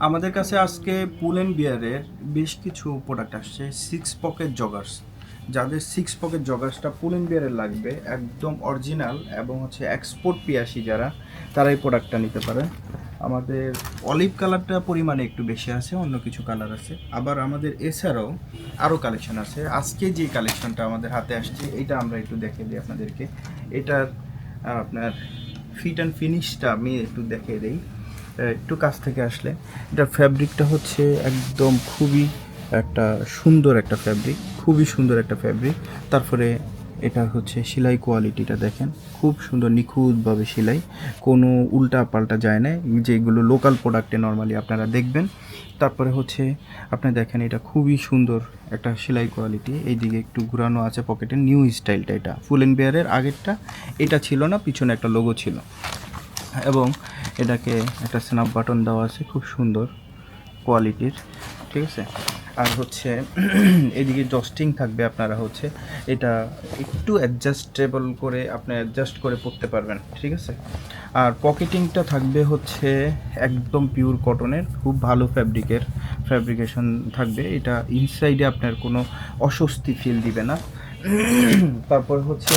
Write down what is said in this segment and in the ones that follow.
আমাদের কাছে আজকে পুল অ্যান্ড বিয়ারের বেশ কিছু প্রোডাক্ট আসছে। 6 পকেট জগার্স, যাদের 6 পকেট জগার্সটা পুল অ্যান্ড বিয়ারের লাগবে একদম অরিজিনাল এবং হচ্ছে এক্সপোর্ট পিয়াসি যারা, তারা এই প্রোডাক্টটা নিতে পারে। আমাদের অলিভ কালারটা পরিমাণে একটু বেশি আছে, অন্য কিছু কালার আছে। আবার আমাদের এছাড়াও আরও কালেকশন আছে। আজকে যে কালেকশনটা আমাদের হাতে আসছে এটা আমরা একটু দেখে দিই আপনাদেরকে। এটার আপনার ফিট অ্যান্ড ফিনিশটা আমি একটু দেখে দিই একটু কাছ থেকে আসলে। এটার ফ্যাব্রিকটা হচ্ছে একদম খুবই একটা সুন্দর একটা ফ্যাব্রিক, খুবই সুন্দর একটা ফ্যাব্রিক। তারপরে এটা হচ্ছে সেলাই কোয়ালিটিটা দেখেন, খুব সুন্দর নিখুঁতভাবে সেলাই, কোনো উল্টা পাল্টা যায় না, যেগুলো লোকাল প্রোডাক্টে নর্মালি আপনারা দেখবেন। তারপরে হচ্ছে আপনি দেখেন এটা খুবই সুন্দর একটা সেলাই কোয়ালিটি। এইদিকে একটু ঘুরানো আছে পকেটে, নিউ স্টাইলটা। এটা ফুল অ্যান্ড বিয়ারের আগেরটা এটা ছিল না, পিছনে একটা লোগো ছিল এবং এটাকে একটা স্ন্যাপ বাটন দেওয়া আছে খুব সুন্দর কোয়ালিটির, ঠিক আছে। আর হচ্ছে এদিকে জস্টিং থাকবে, আপনারা হচ্ছে এটা একটু অ্যাডজাস্টেবল করে আপনি অ্যাডজাস্ট করে পরতে পারবেন, ঠিক আছে। আর পকেটিংটা থাকবে হচ্ছে একদম পিওর কটনের, খুব ভালো ফ্যাব্রিকেশন থাকবে। এটা ইনসাইডে আপনার কোনো অস্বস্তি ফিল দিবে না। তারপর হচ্ছে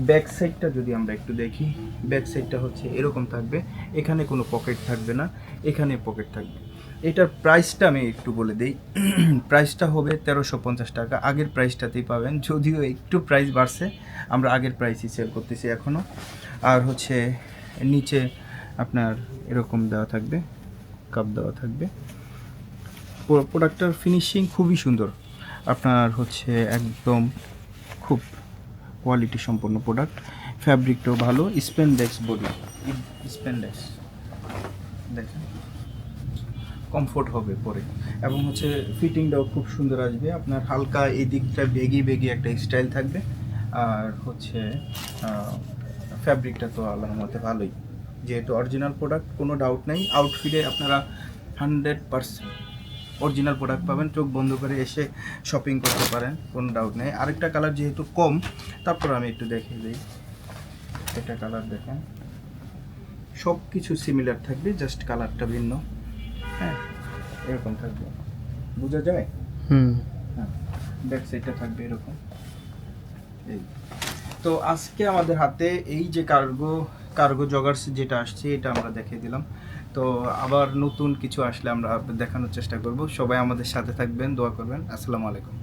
ব্যাক সাইডটা যদি আমরা একটু দেখি, ব্যাক সাইডটা হচ্ছে এরকম থাকবে, এখানে কোনো পকেট থাকবে না, এখানে পকেট থাকবে। এটার প্রাইসটা আমি একটু বলে দিই। প্রাইসটা হবে 1350 টাকা, আগের প্রাইসটাতেই পাবেন, যদিও একটু প্রাইস বাড়ছে, আমরা আগের প্রাইসই সেল করতেছি এখনও। আর হচ্ছে নিচে আপনার এরকম দেওয়া থাকবে, কাপ দেওয়া থাকবে। প্রোডাক্টটার ফিনিশিং খুবই সুন্দর, আপনার হচ্ছে একদম খুব কোয়ালিটি সম্পন্ন প্রোডাক্ট। ফ্যাব্রিকটাও ভালো, স্পেন্ডেক্স বডি, স্পেন্ডেক্স দেখেন, কমফোর্ট হবে পরে। এবং হচ্ছে ফিটিংটাও খুব সুন্দর আসবে, আপনার হালকা এই দিকটা বেগি বেগি একটা স্টাইল থাকবে। আর হচ্ছে ফ্যাব্রিকটা তো আল্লাহর মতে ভালোই, যেহেতু অরিজিনাল প্রোডাক্ট, কোনো ডাউট নেই। আউটফিটে আপনারা 100% অরিজিনাল প্রোডাক্ট পাবেন, চোখ বন্ধ করে এসে শপিং করতে পারেন, কোনো ডাউট নেই। আরেকটা কালার যেহেতু কম, তারপর আমি একটু দেখিয়ে দিই। এটা কালার দেখেন, সব কিছু সিমিলার থাকবে, জাস্ট কালারটা ভিন্ন। হ্যাঁ, এরকম থাকবে, বোঝা যায়। হ্যাঁ, ব্যাক সাইডটা থাকবে এরকম। এই তো আজকে আমাদের হাতে এই যে কার্গো জগার্স যেটা আসছে, এটা আমরা দেখিয়ে দিলাম। তো আবার নতুন কিছু আসলে আমরা দেখানোর চেষ্টা করব। সবাই আমাদের সাথে থাকবেন, দোয়া করবেন। আসসালামু আলাইকুম।